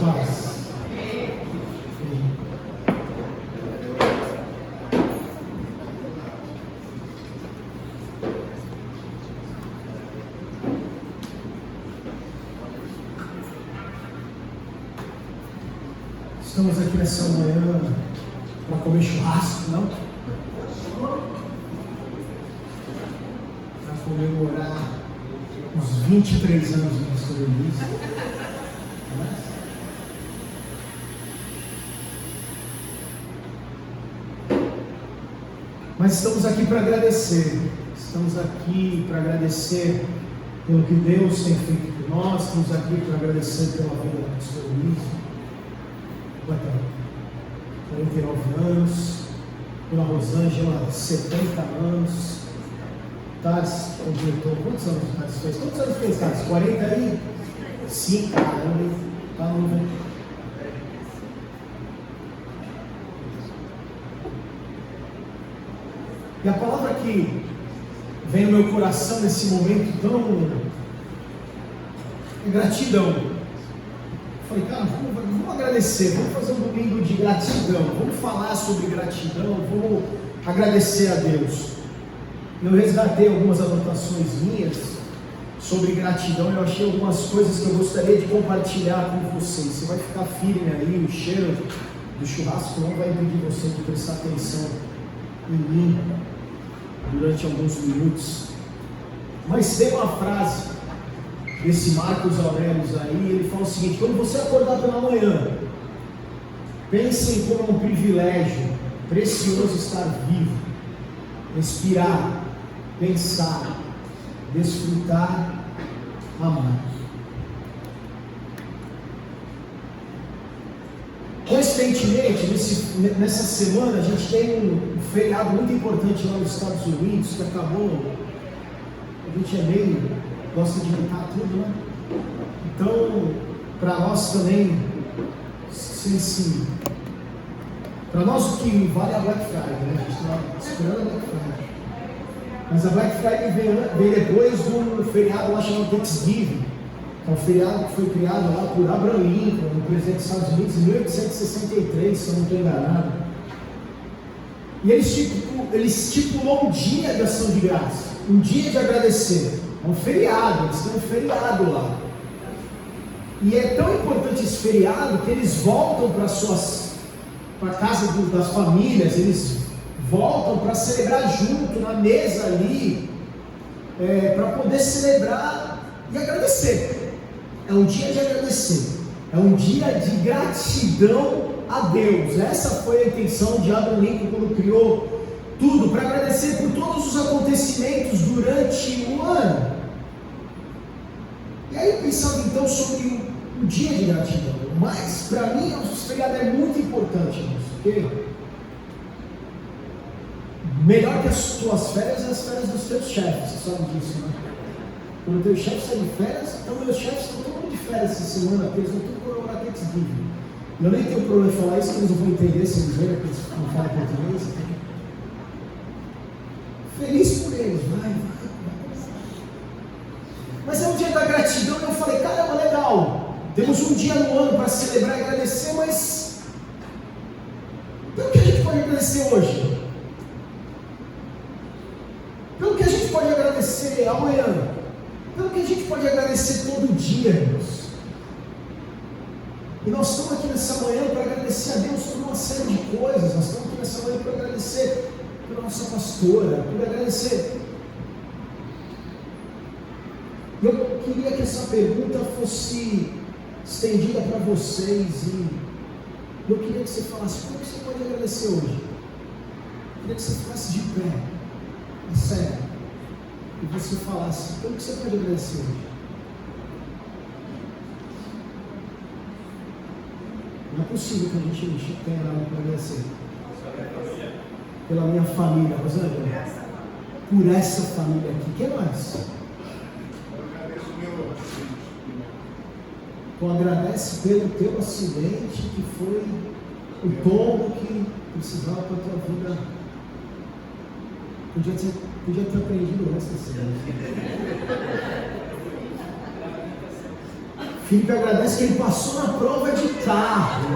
paz. Estamos aqui nessa manhã para comer churrasco, não? Para comemorar os 23 anos do pastor Luiz. Mas estamos aqui para agradecer. Estamos aqui para agradecer pelo que Deus tem feito por nós. Estamos aqui para agradecer pela vida do pastor Luiz. 49 anos, pela Rosângela, 70 anos. Tades completou, quantos anos o Tades fez? Quantos anos fez, Tades? 45, caramba, tá novo. E a palavra que vem no meu coração nesse momento tão é gratidão. Falei, cara, vamos agradecer, vamos fazer um domingo de gratidão, vamos falar sobre gratidão, vamos agradecer a Deus. Eu resgatei algumas anotações minhas sobre gratidão, eu achei algumas coisas que eu gostaria de compartilhar com vocês. Você vai ficar firme aí, o cheiro do churrasco não vai impedir você de prestar atenção em mim durante alguns minutos. Mas tem uma frase desse Marcos Aurélio aí, ele fala o seguinte: quando você acordar pela manhã, pensem como é um privilégio precioso estar vivo, respirar, pensar, desfrutar, amar. Coincidentemente, nessa semana a gente tem um feriado muito importante lá nos Estados Unidos que acabou. A gente é meio gosta de imitar tudo, né? Então, para nós também, para nós o que vale é a Black Friday, né? A gente está esperando a Black Friday. Mas a Black Friday veio depois do feriado lá chamado Thanksgiving, que é um feriado que foi criado lá por Abraham Lincoln, no presidente dos Estados Unidos, em 1863, se eu não estou enganado. E ele estipulou um dia de ação de graça, um dia de agradecer. É um feriado, eles têm um feriado lá. E é tão importante esse feriado que eles voltam para a casa das famílias, eles voltam para celebrar junto na mesa ali, para poder celebrar e agradecer. É um dia de agradecer, é um dia de gratidão a Deus. Essa foi a intenção de Abraham Lincoln quando criou tudo, para agradecer por todos os acontecimentos durante o ano. E aí eu pensava então sobre o dia de gratidão. Mas para mim o feriado é muito importante, porque melhor que as tuas férias é as férias dos teus chefes, você sabe disso, né? Quando teus chefes saem de férias, então meus chefes estão todo mundo de férias essa semana, porque eles vão tudo comemorar Thanksgiving. Eu nem tenho problema em falar isso, que eles não vão entender se eles verem, porque eles não falam português. Feliz por eles, vai. Mas é um dia da gratidão, e eu falei, caramba, legal, temos um dia no ano para celebrar e agradecer, mas pelo que a gente pode agradecer hoje? Pelo que a gente pode agradecer amanhã? Pelo que a gente pode agradecer todo dia, irmãos? E nós estamos aqui nessa manhã para agradecer a Deus por uma série de coisas. Nós estamos aqui nessa manhã para agradecer pela nossa pastora, por agradecer. Eu queria que essa pergunta fosse estendida para vocês, e eu queria que você falasse, como que você pode agradecer hoje? Eu queria que você ficasse de pé, é sério, e você falasse, como que você pode agradecer hoje? Não é possível que a gente tenha nada para agradecer. Pela minha família, Rosângela, por essa família aqui, quem mais? Tu agradece pelo teu acidente, que foi o tombo que precisava para a tua vida. Podia ter aprendido o resto da cidade. Felipe agradece que ele passou na prova de carro.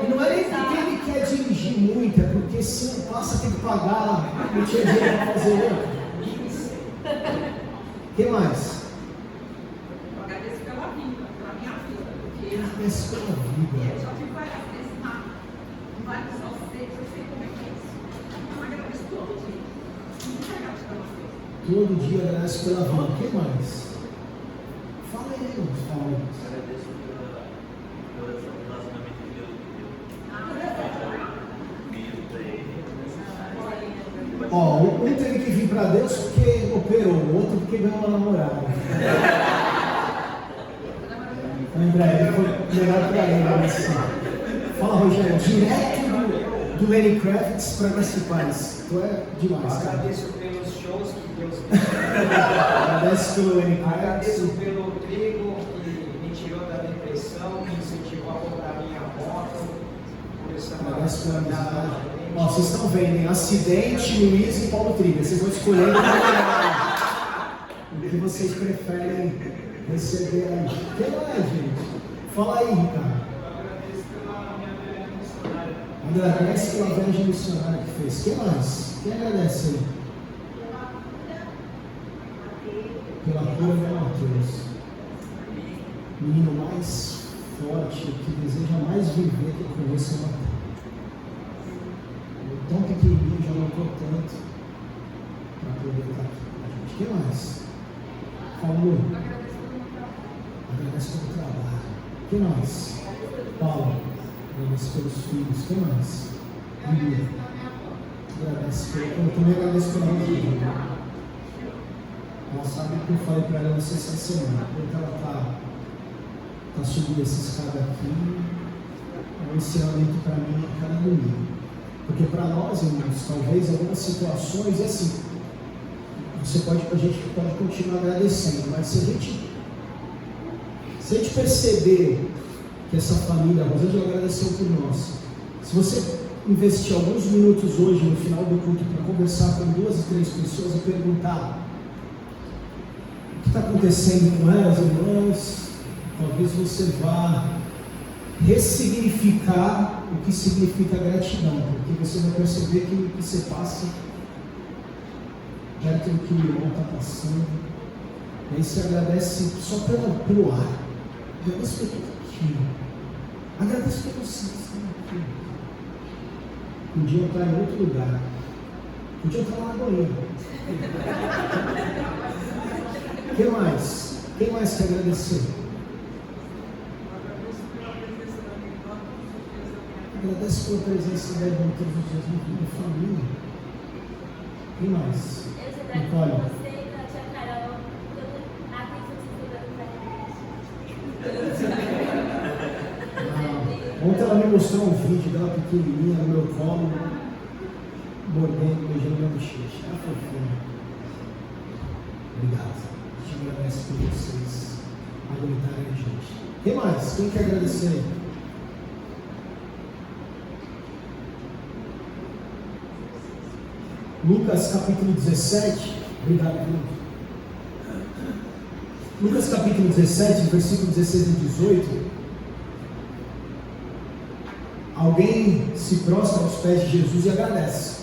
E não é nem porque ele quer dirigir muito, é porque se não passa tem que pagar, não tinha dinheiro para fazer outro. O que mais? Eu agradeço pela vida, pela minha vida. Porque Agradeço pela vida. eu já tive várias vezes em vários auxílios, eu sei como é que é isso. Então, eu agradeço todo dia. Muito legal pela vida. Todo dia agradece pela vida. O que mais? Fala aí, fala aí. Agradeço pelo relacionamento que Deus me deu. Filho pra ele. Ó, um teve que vir para Deus porque operou, o outro porque ganhou uma namorada. André, foi melhor para ele. Assim. Fala, Rogério, direto do Lenny Kravitz para Grace Paz. Tu é demais, cara. Agradeço pelos shows que Deus me deu. Agradece pelo Lenny Kravitz. Agradeço pelo trigo que me tirou da depressão, me incentivou a comprar minha moto. Agradece pela amizade. Ó, vocês estão vendo, hein? Acidente, Luiz e Paulo Triga. Vocês vão escolher o que vocês preferem receber aí. O que mais, gente? Fala aí, Ricardo. Agradece pela viagem missionária que fez. O que mais? Quem agradece aí? Pela cura do Matheus. Menino mais forte, que deseja mais viver que eu conheço é o Matheus. Tão pequenininho, já lutou tanto para poder estar aqui com a gente. O que mais? Paulo, agradece pelo trabalho. O que mais? Paulo, agradece pelos filhos. O que mais? Lívia, agradece pelo... Eu também agradeço pela minha vida. Ela sabe que eu falei para ela essa semana, porque ela está subindo essa escada aqui, é um ensinamento para mim a cada domingo. Porque para nós, irmãos, talvez algumas situações, assim, a gente pode continuar agradecendo, mas se a gente perceber que essa família, a Rosângela agradeceu por nós, se você investir alguns minutos hoje, no final do culto, para conversar com 2 e 3 pessoas e perguntar o que está acontecendo com elas, irmãs, talvez você vá ressignificar o que significa gratidão, porque você vai perceber que o que você passa perto do que o irmão está passando, e aí você agradece só pelo ar, agradece pelo que está aqui, agradece pelo que você está aqui. Podia estar em outro lugar, podia estar lá agora. O que mais? Quem mais quer agradecer? Agradece pela presença da irmã todos os dias na minha família. Quem mais? Nicole. Você e a tia Carol, a atenção Ontem ela me mostrou um vídeo dela pequenininha no meu colo, mordendo, beijando minha bochecha. Ela foi foda. Obrigado. A gente agradece por vocês aguentarem a gente. Quem mais? Quem quer agradecer? Lucas capítulo 17, obrigado, Bruno. Lucas capítulo 17, versículo 16 e 18. Alguém se prostra aos pés de Jesus e agradece.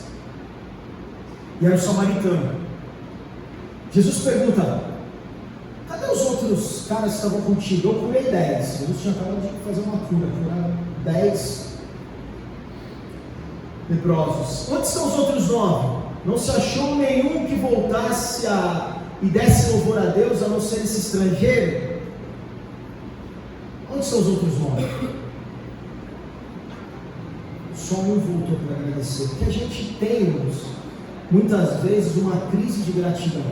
E era o samaritano. Jesus pergunta: cadê os outros caras que estavam contigo? Eu curei 10. Jesus tinha acabado de fazer uma cura, curaram 10 leprosos. Onde estão os outros 9? Não se achou nenhum que voltasse e desse louvor a Deus, a não ser esse estrangeiro? Onde estão os outros 9? Só um voltou para agradecer. Porque a gente tem, muitas vezes, uma crise de gratidão.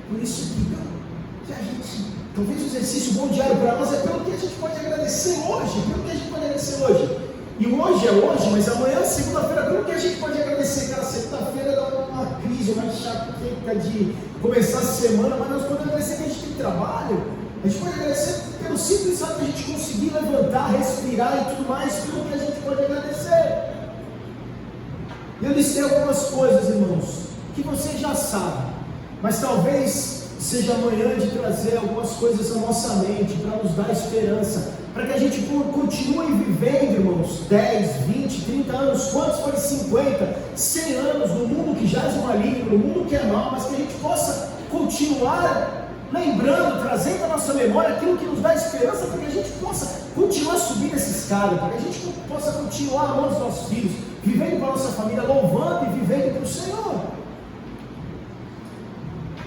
Por isso que a gente, talvez o exercício bom diário para nós é pelo que a gente pode agradecer hoje. Pelo que a gente pode agradecer hoje. E hoje é hoje, mas amanhã, segunda-feira, pelo que a gente pode agradecer? Cara, segunda-feira dá uma crise, uma enxaqueca de começar a semana, mas nós podemos agradecer que a gente tem trabalho. A gente pode agradecer pelo simples fato de a gente conseguir levantar, respirar e tudo mais, pelo que a gente pode agradecer. E eu listei algumas coisas, irmãos, que você já sabe, Mas talvez seja amanhã de trazer algumas coisas à nossa mente, para nos dar esperança, para que a gente continue vivendo, irmãos, 10, 20, 30 anos, quantos forem 50, 100 anos, no mundo que jaz o maligno, no mundo que é mau, mas que a gente possa continuar lembrando, trazendo à nossa memória aquilo que nos dá esperança, para que a gente possa continuar subindo essa escada, para que a gente possa continuar amando os nossos filhos, vivendo para a nossa família, louvando e vivendo para o Senhor.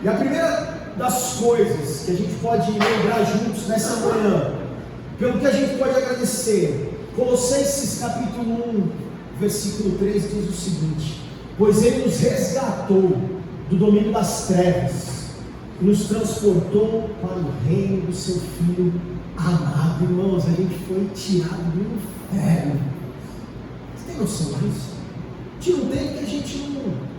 E a primeira das coisas que a gente pode lembrar juntos nessa manhã, pelo que a gente pode agradecer, Colossenses capítulo 1, versículo 13 diz o seguinte: pois Ele nos resgatou do domínio das trevas e nos transportou para o reino do seu Filho amado. Irmãos, a gente foi tirado do inferno. Você tem noção disso? A gente não tem, porque a gente não...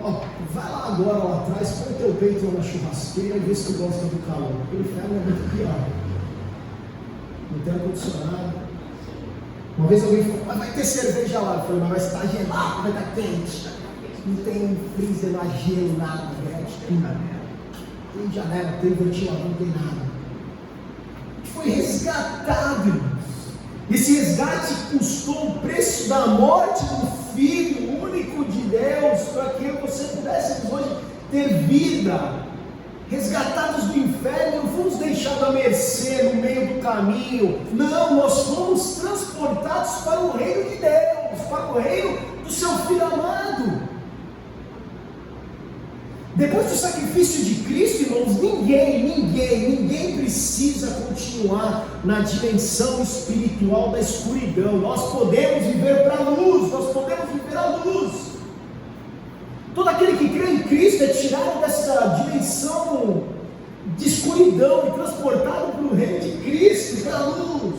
Ó, vai lá agora, lá atrás, põe o teu peito lá na churrasqueira e vê se tu gosta do calor. Porque o inferno é muito pior. Não tem ar-condicionado. Uma vez alguém falou, mas vai ter cerveja lá. Eu falei, mas vai estar gelado, vai estar quente. Não tem freezer lá, gelo, nada, né? Tem janela, tem ventilador, não tem nada. Foi resgatado, irmãos. Esse resgate custou o preço da morte do Filho único de Deus, para que você pudesse hoje ter vida. Resgatados do inferno, não fomos deixados à mercê no meio do caminho. Não, nós fomos transportados para o reino de Deus, para o reino do seu Filho amado. Depois do sacrifício de Cristo, irmãos, ninguém precisa continuar na dimensão espiritual da escuridão. Nós podemos viver para a luz, nós podemos viver a luz. Todo aquele que crê em Cristo é tirado dessa dimensão de escuridão e transportado para o reino de Cristo, para a luz.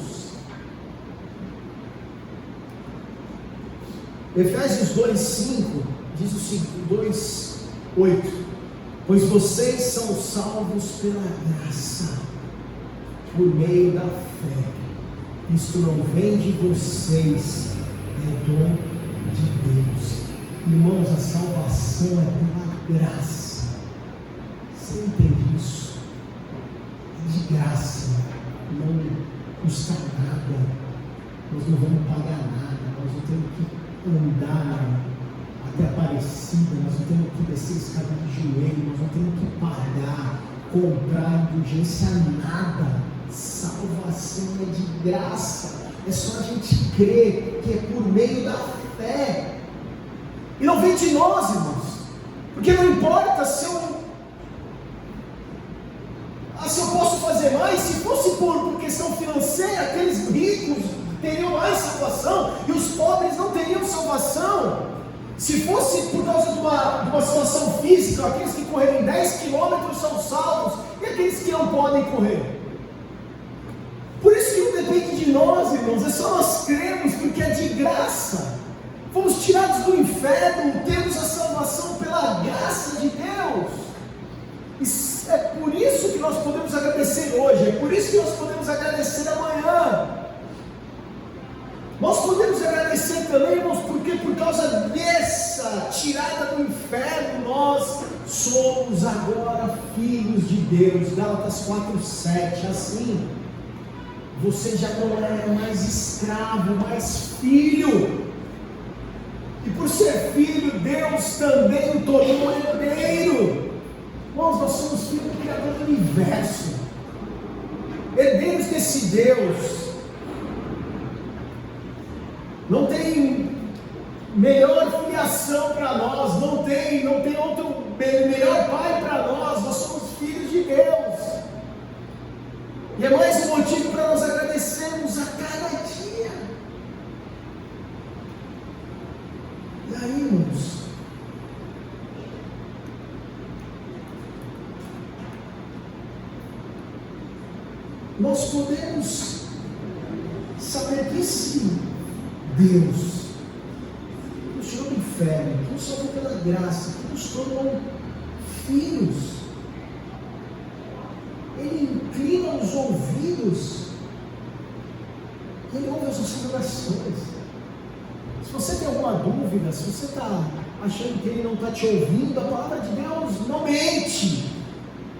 Efésios 2:5 diz o seguinte, 2:8: pois vocês são salvos pela graça, por meio da fé. Isto não vem de vocês, é dom de Deus. Irmãos, a salvação é pela graça. Você entende isso? É de graça, não custa nada. Nós não vamos pagar nada, nós não temos que andar até Aparecida, nós não temos que descer escada de joelho, nós não temos que pagar, comprar indulgência, nada. Salvação é de graça, é só a gente crer que é por meio da fé, e não vem de nós, irmãos, porque não importa se eu posso fazer mais. Se fosse por questão financeira, aqueles ricos teriam mais salvação e os pobres não teriam salvação. Se fosse por causa de uma situação física, aqueles que correrem 10 quilômetros são salvos, e aqueles que não podem correr. Por isso que não depende de nós, irmãos, é só nós cremos, porque é de graça. Fomos tirados do inferno, temos a salvação pela graça de Deus. E é por isso que nós podemos agradecer hoje, é por isso que nós podemos agradecer amanhã. Nós podemos agradecer também, irmãos, porque por causa dessa tirada do inferno, nós somos agora filhos de Deus. Gálatas 4:7, assim, você já não é mais escravo, mas filho. E por ser filho, Deus também o tornou herdeiro. Irmãos, nós somos filhos do Criador do universo, herdeiros desse Deus. Não tem melhor filiação para nós, não tem outro melhor pai para nós somos filhos de Deus. E é mais um motivo para nós agradecermos a cada dia. E aí, irmãos, nós podemos saber que esse Deus que nos tirou do inferno, que nos salvou pela graça, que nos tornou filhos, Ele inclina os ouvidos, Ele ouve as nossas orações. Se você tem alguma dúvida, dúvida, se você está achando que Ele não está te ouvindo, a palavra de Deus não mente.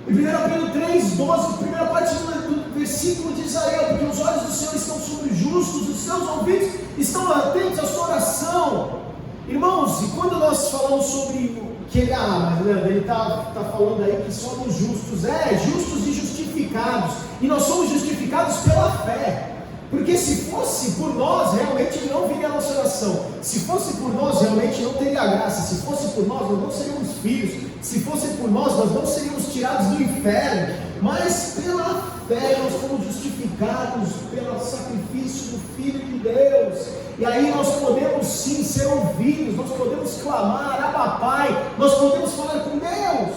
Em 1 Pedro 3,12, primeira parte do versículo diz a ele, porque os olhos do Senhor estão sobre os justos, os seus ouvidos estão atentos à sua oração. Irmãos, e quando nós falamos sobre que Ele ama, ele está falando aí que somos justos, justos e justificados, e nós somos justificados pela fé. Porque se fosse por nós, realmente não viria a nossa oração. Se fosse por nós, realmente não teria graça. Se fosse por nós não seríamos filhos. Se fosse por nós não seríamos tirados do inferno. Mas pela fé nós fomos justificados pelo sacrifício do Filho de Deus. E aí nós podemos sim ser ouvidos, nós podemos clamar, Abba Pai, nós podemos falar com Deus.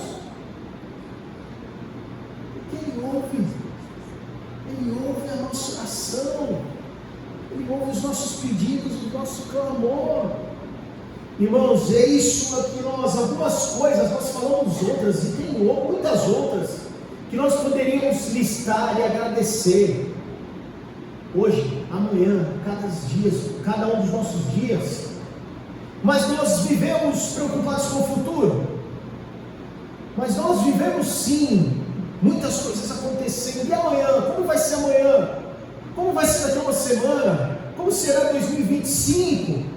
Porque Ele ouve. Ele ouve a nossa oração, Ele ouve os nossos pedidos, o nosso clamor. Irmãos, é isso que algumas coisas, nós falamos outras, e tem muitas outras, que nós poderíamos listar e agradecer. Hoje, amanhã, cada um dos nossos dias. Mas nós vivemos preocupados com o futuro. Mas nós vivemos sim muitas coisas acontecendo. E amanhã? Como vai ser amanhã? Como vai ser daqui a uma semana? Como será 2025?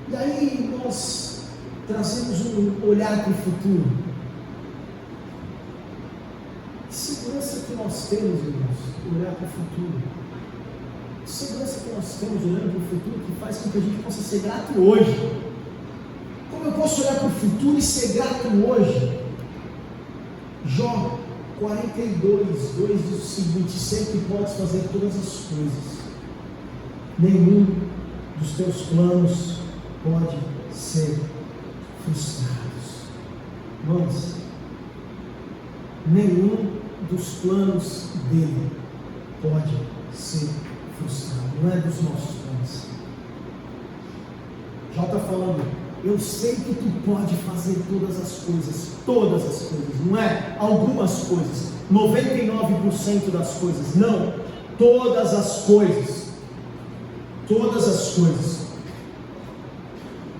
E aí nós trazemos um olhar para o futuro. Que segurança que nós temos, irmãos, olhar para o futuro? Que segurança que nós temos olhando para o futuro que faz com que a gente possa ser grato hoje? Como eu posso olhar para o futuro e ser grato hoje? Jó 42:2 diz o seguinte: sempre podes fazer todas as coisas, nenhum dos teus planos pode ser frustrados. Irmãos, nenhum dos planos dele pode ser frustrado, não é dos nossos planos. Jó está falando: eu sei que tu pode fazer todas as coisas, não é algumas coisas, 99% das coisas, não, todas as coisas.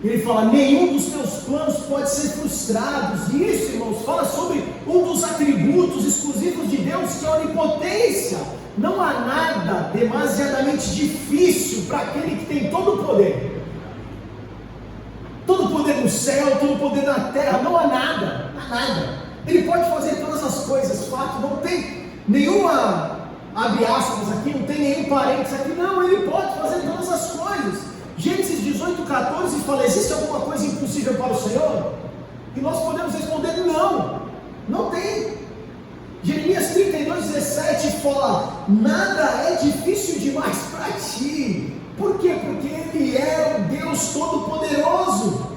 Ele fala: nenhum dos teus planos pode ser frustrado. E isso, irmãos, fala sobre um dos atributos exclusivos de Deus, que é a onipotência. Não há nada demasiadamente difícil para aquele que tem todo o poder. Todo o poder no céu, todo o poder na terra, não há nada. Ele pode fazer todas as coisas, fato, não tem nenhuma, abre aspas aqui, não tem nenhum parênteses aqui, não, Ele pode fazer todas as coisas. Gênesis 18:14 fala: existe alguma coisa impossível para o Senhor? E nós podemos responder: não tem. Jeremias 32:17 fala: nada é difícil demais para ti. Por quê? Porque Ele é o Deus Todo-Poderoso.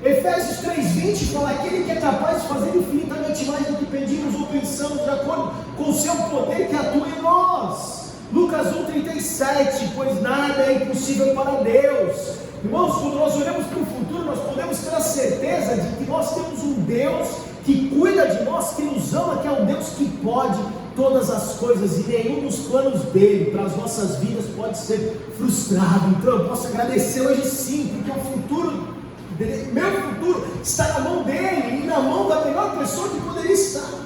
Efésios 3:20 fala: aquele que é capaz de fazer infinitamente mais do que pedimos ou pensamos, de acordo com o seu poder que atua em nós. Lucas 1:37, pois nada é impossível para Deus. Irmãos, quando nós olhamos para o futuro, nós podemos ter a certeza de que nós temos um Deus que cuida de nós, que nos ama, que é um Deus que pode todas as coisas, e nenhum dos planos dele para as nossas vidas pode ser frustrado. Então eu posso agradecer hoje sim, porque o futuro, meu futuro, está na mão dele, e na mão da melhor pessoa que poderia estar.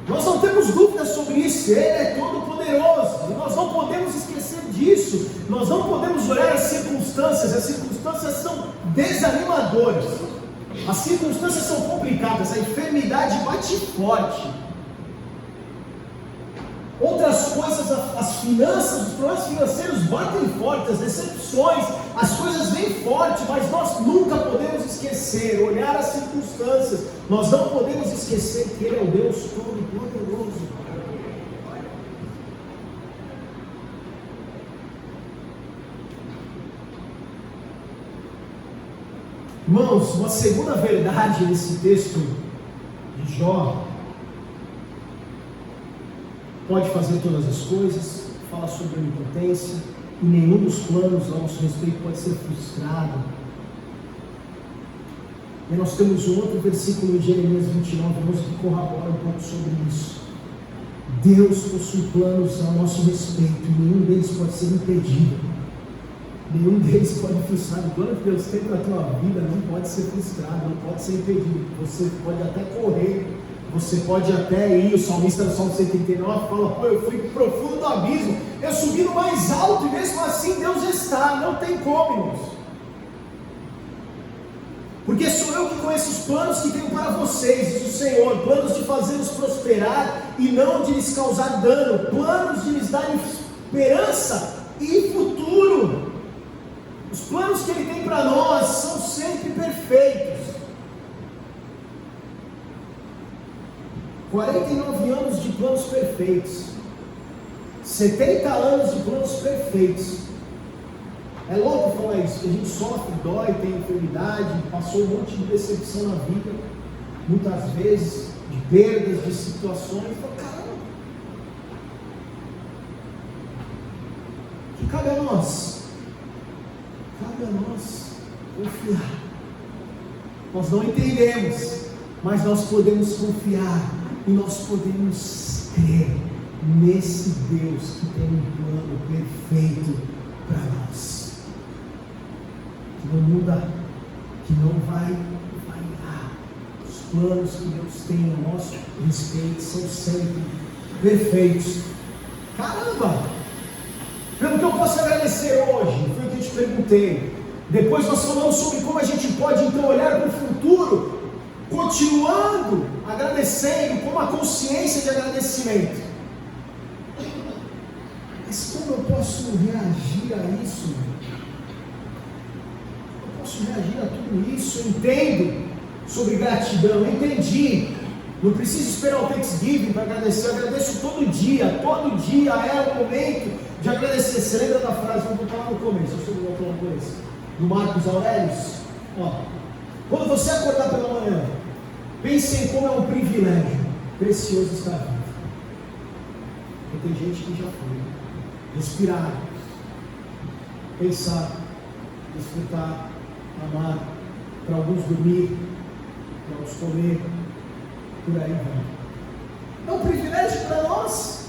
Nós não temos dúvidas sobre isso. Ele é todo poderoso, e nós não podemos esquecer disso. Nós não podemos olhar as circunstâncias são desanimadoras, as circunstâncias são complicadas, a enfermidade bate forte. Outras coisas, as finanças, os problemas financeiros batem forte, as decepções, as coisas vêm forte, mas nós nunca podemos esquecer, olhar as circunstâncias, nós não podemos esquecer que Ele é o Deus Todo-Poderoso. Irmãos, uma segunda verdade nesse texto de Jó: pode fazer todas as coisas, fala sobre a onipotência, e nenhum dos planos a nosso respeito pode ser frustrado. E nós temos um outro versículo em Jeremias 29, que corrobora um pouco sobre isso. Deus possui planos a nosso respeito e nenhum deles pode ser impedido. Nenhum deles pode frustrar. O plano que Deus tem para a tua vida não pode ser frustrado, não pode ser impedido. Você pode até correr, você pode até ir. O salmista no Salmo 139 fala: pô, eu fui pro profundo do abismo, eu subi no mais alto e mesmo assim Deus está. Não tem como, irmãos. Porque sou eu que conheço os planos que tenho para vocês, diz o Senhor, planos de fazê-los prosperar e não de lhes causar dano, planos de lhes dar esperança e futuro. Os planos que Ele tem para nós são sempre perfeitos. 49 anos de planos perfeitos, 70 anos de planos perfeitos. É louco falar isso, que a gente sofre, dói, tem enfermidade, passou um monte de decepção na vida, muitas vezes, de perdas, de situações. Fala, caramba, que cabe a nós? Cabe a nós confiar. Nós não entendemos, mas nós podemos confiar e nós podemos crer nesse Deus que tem um plano perfeito para nós. Que não muda, que não vai falhar. Os planos que Deus tem a nosso respeito são sempre perfeitos. Caramba! Pelo que eu posso agradecer hoje, foi o que eu te perguntei. Depois nós falamos sobre como a gente pode então olhar para o futuro, continuando agradecendo, com uma consciência de agradecimento. Mas como eu posso reagir a isso? Eu posso reagir a tudo isso? Eu entendo sobre gratidão, eu entendi. Não preciso esperar o Thanksgiving para agradecer, eu agradeço todo dia é o momento de agradecer. Você lembra da frase, vamos voltar lá no começo, eu estou voltando no começo, do Marcos Aurelius? Quando você acordar pela manhã, pense em como é um privilégio precioso estar vivo. Porque tem gente que já foi. Respirar, pensar, desfrutar, amar, para alguns dormir, para outros comer, por aí vai. É um privilégio para nós.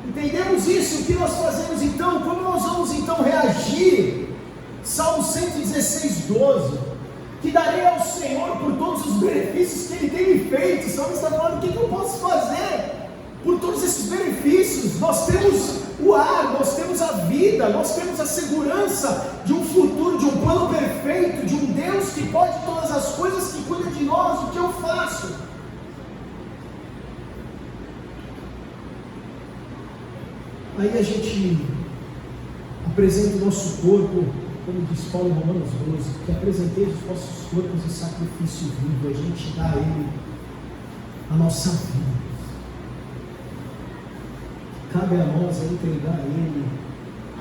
Entendemos isso? O que nós fazemos então? Como nós vamos então reagir? Salmo 116, 12: que darei ao Senhor por todos os benefícios que Ele tem me feito. O Salmo está falando: o que eu posso fazer por todos esses benefícios? Nós temos o ar, nós temos a vida, nós temos a segurança de um futuro, de um plano perfeito, de um Deus que pode todas as coisas, que cuida de nós. O que eu faço? Aí a gente apresenta o nosso corpo, como diz Paulo em Romanos 12, que apresentei os nossos corpos em sacrifício vivo. A gente dá a Ele a nossa vida. Cabe a nós entregar a Ele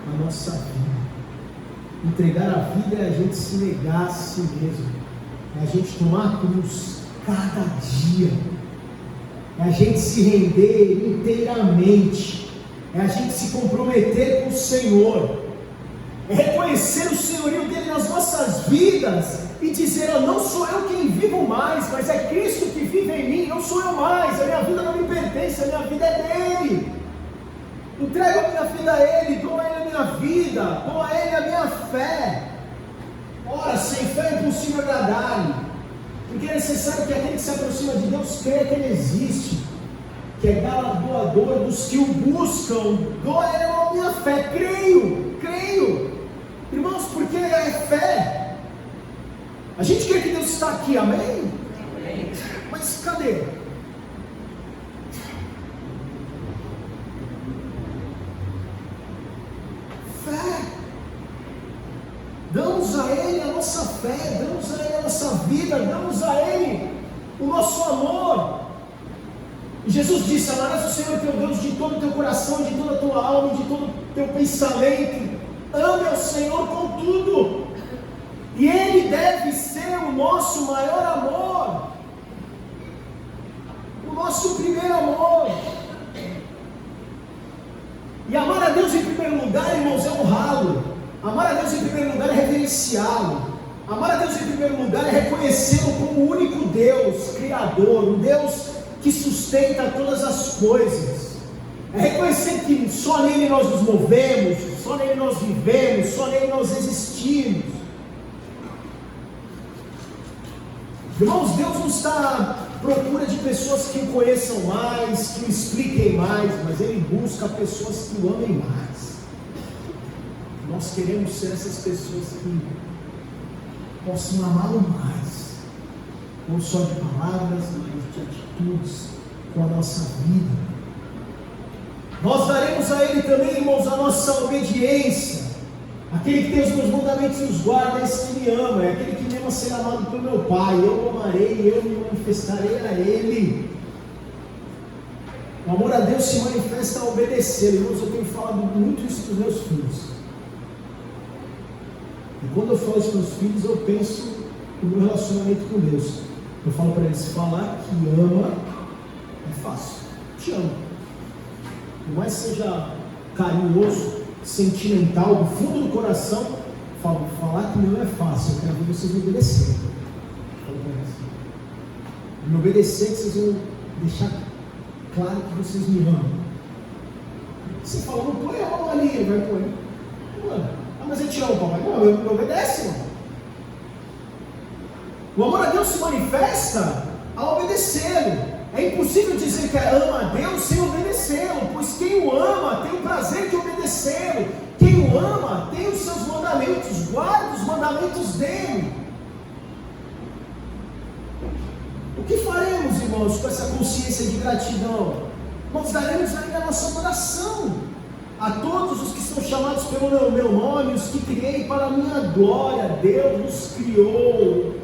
a nossa vida. Entregar a vida é a gente se negar a si mesmo, é a gente tomar a cruz cada dia, é a gente se render inteiramente, é a gente se comprometer com o Senhor, é reconhecer o senhorio dele nas nossas vidas e dizer: não sou eu quem vivo mais, mas é Cristo que vive em mim. Não sou eu mais, a minha vida não me pertence, a minha vida é dele. Entrego a minha vida a Ele, dou a Ele a minha vida, dou a Ele a minha fé. Ora, sem fé é impossível agradar-lhe, porque é necessário que aquele que se aproxima de Deus creia que Ele existe, que é galardoador dos que o buscam. Dou a Ele a minha fé, creio, irmãos, porque é fé. A gente quer que Deus está aqui, amém? Mas cadê? Fé. Damos a Ele a nossa fé, damos a Ele a nossa vida, damos a Ele o nosso amor. E Jesus disse: amarás o Senhor teu Deus de todo o teu coração, de toda a tua alma, de todo o teu pensamento. Ame ao Senhor com tudo, e Ele deve ser o nosso maior amor, o nosso primeiro amor. E amar a Deus em primeiro lugar, irmãos, é honrá-lo. Amar a Deus em primeiro lugar é reverenciá-lo. Amar a Deus em primeiro lugar é reconhecê-lo como o único Deus, Criador, um Deus que sustenta todas as coisas. É reconhecer que só nele nós nos movemos, só nele nós vivemos, só nele nós existimos. Irmãos, Deus não está à procura de pessoas que o conheçam mais, que o expliquem mais, mas Ele busca pessoas que o amem mais. Nós queremos ser essas pessoas que possam amá-lo mais, não só de palavras, mas de atitudes com a nossa vida. Nós daremos a Ele também, irmãos, a nossa obediência. Aquele que tem os meus mandamentos e os guarda, é esse que me ama, é aquele que me ama ser amado pelo meu Pai. Eu o amarei, eu me manifestarei a Ele. O amor a Deus se manifesta a obedecer. Irmãos, eu tenho falado muito isso para os meus filhos. E quando eu falo isso para os meus filhos, eu penso no meu relacionamento com Deus. Eu falo para eles, falar que ama é fácil. Te amo. Por mais que seja carinhoso, sentimental, do fundo do coração, falo, falar que não é fácil, eu quero ver vocês me obedecerem. Me obedecer, que vocês vão deixar claro que vocês me amam. Você fala, não põe a mão ali, ele vai pôr. Ah, mas eu te amo, papai. Não, me obedece, irmão. O amor a Deus se manifesta ao obedecê-lo. É impossível dizer que ama a Deus sem obedecê-lo, pois quem o ama tem o prazer de obedecê-lo. Quem o ama tem os seus mandamentos, guarda os mandamentos dele. O que faremos, irmãos, com essa consciência de gratidão? Nós daremos ainda a nossa adoração a todos os que são chamados pelo meu nome, os que criei para a minha glória. Deus nos criou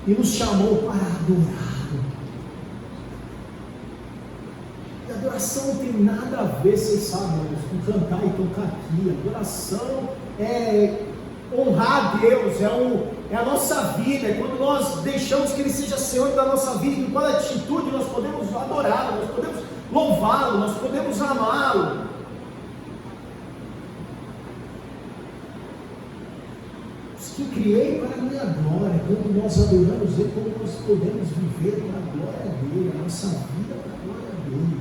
e nos chamou para adorar. Adoração não tem nada a ver, vocês sabem, com cantar e tocar aqui. Adoração é honrar a Deus, é a nossa vida, é quando nós deixamos que Ele seja Senhor da nossa vida. Em qual atitude nós podemos adorá-lo, nós podemos louvá-lo, nós podemos amá-lo. Os que criei para a minha glória, quando nós adoramos Ele, como nós podemos viver para a glória dEle, a nossa vida para a glória dEle.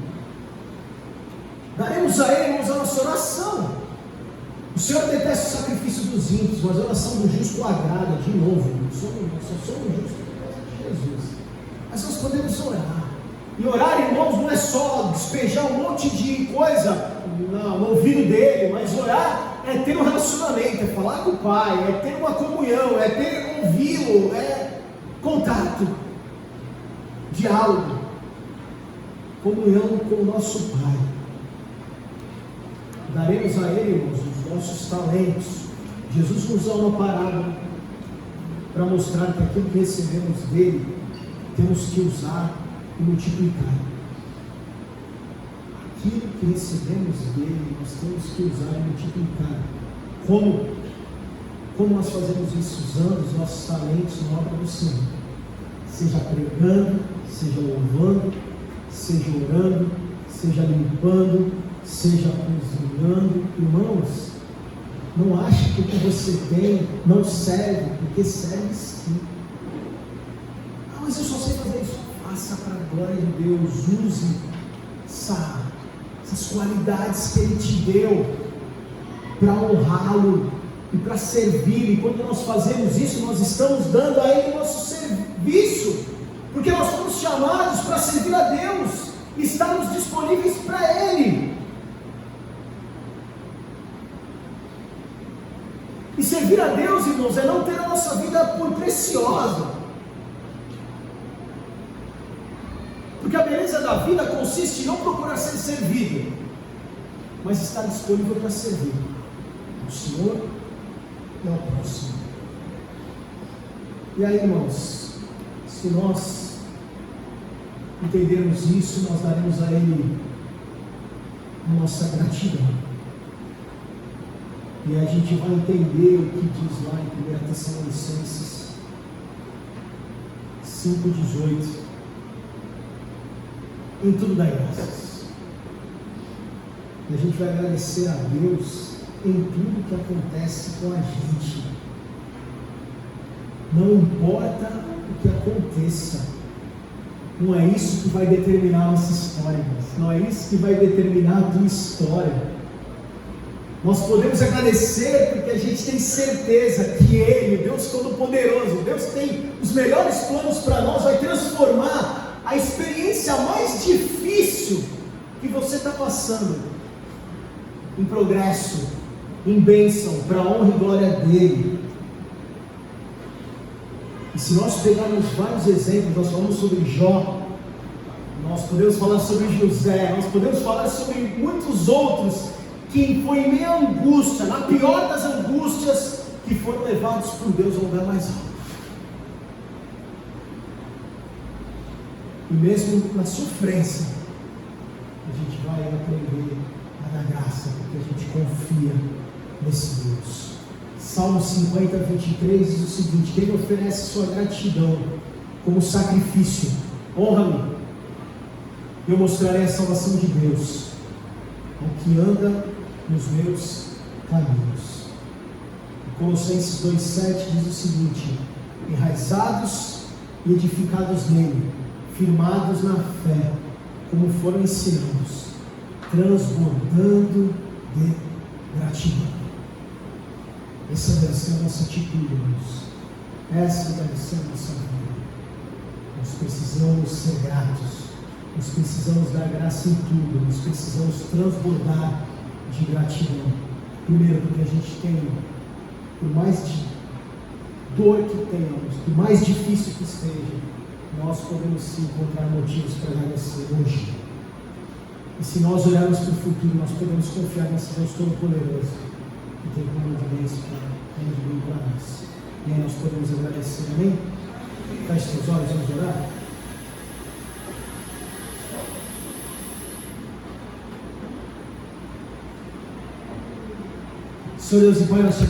Daremos a Ele, irmãos, a nossa oração. O Senhor detesta o sacrifício dos ímpios, mas a oração do justo o agrada. De novo, nós só somos justos por causa de Jesus. Mas nós podemos orar. E orar, irmãos, não é só despejar um monte de coisa no ouvido dele, mas orar é ter um relacionamento, é falar com o Pai, é ter uma comunhão, é ter ouvi-lo, é contato, diálogo, comunhão com o nosso Pai. Daremos a Ele, irmãos, os nossos talentos. Jesus nos dá uma parábola para mostrar que aquilo que recebemos dele temos que usar e multiplicar. Aquilo que recebemos dele nós temos que usar e multiplicar. Como nós fazemos isso? Usando os nossos talentos na obra do Senhor, seja pregando, seja louvando, seja orando, seja limpando, seja cozinhando. Irmãos, não ache que o que você tem não serve, porque serve sim. Ah, mas eu só sei fazer isso. Faça para a glória de Deus. Use essas qualidades que Ele te deu para honrá-lo e para servir. E quando nós fazemos isso, nós estamos dando a Ele o nosso serviço, porque nós fomos chamados para servir a Deus e estarmos disponíveis para Ele. E servir a Deus, irmãos, é não ter a nossa vida por preciosa. Porque a beleza da vida consiste em não procurar ser servido, mas estar disponível para servir ao Senhor e ao próximo. E aí, irmãos, se nós entendermos isso, nós daremos a Ele a nossa gratidão. E a gente vai entender o que diz lá em 1 Tessalonicenses 5,18. Em tudo dai graças. E a gente vai agradecer a Deus em tudo que acontece com a gente. Não importa o que aconteça, Não é isso que vai determinar a nossa história, irmãos. Não é isso que vai determinar a tua história. Nós podemos agradecer porque a gente tem certeza que Ele, Deus Todo-Poderoso, Deus tem os melhores planos para nós, vai transformar a experiência mais difícil que você está passando em progresso, em bênção, para a honra e glória dEle. E se nós pegarmos vários exemplos, nós falamos sobre Jó, nós podemos falar sobre José, nós podemos falar sobre muitos outros que foi em meio à angústia, na pior das angústias, que foram levados por Deus ao lugar mais alto. E mesmo na sofrência, a gente vai aprender a dar graça, porque a gente confia nesse Deus. Salmo 50, 23 diz o seguinte: quem oferece sua gratidão como sacrifício, honra-me, eu mostrarei a salvação de Deus ao que anda nos meus caminhos. Colossenses 2,7 diz o seguinte: enraizados e edificados nele, firmados na fé, como foram ensinados, transbordando de gratidão. Essa deve ser a nossa atitude, irmãos. Essa deve ser a nossa vida. Nós precisamos ser gratos. Nós precisamos dar graça em tudo. Nós precisamos transbordar de gratidão. Primeiro, porque a gente tem, por mais de dor que tenhamos, por mais difícil que esteja, nós podemos sim encontrar motivos para agradecer hoje. E se nós olharmos para o futuro, nós podemos confiar nesse Deus Todo-Poderoso, que tem plano de bênção para nós. E aí nós podemos agradecer, amém? Feche seus olhos, vamos orar. Senhor Deus e Pai, nós te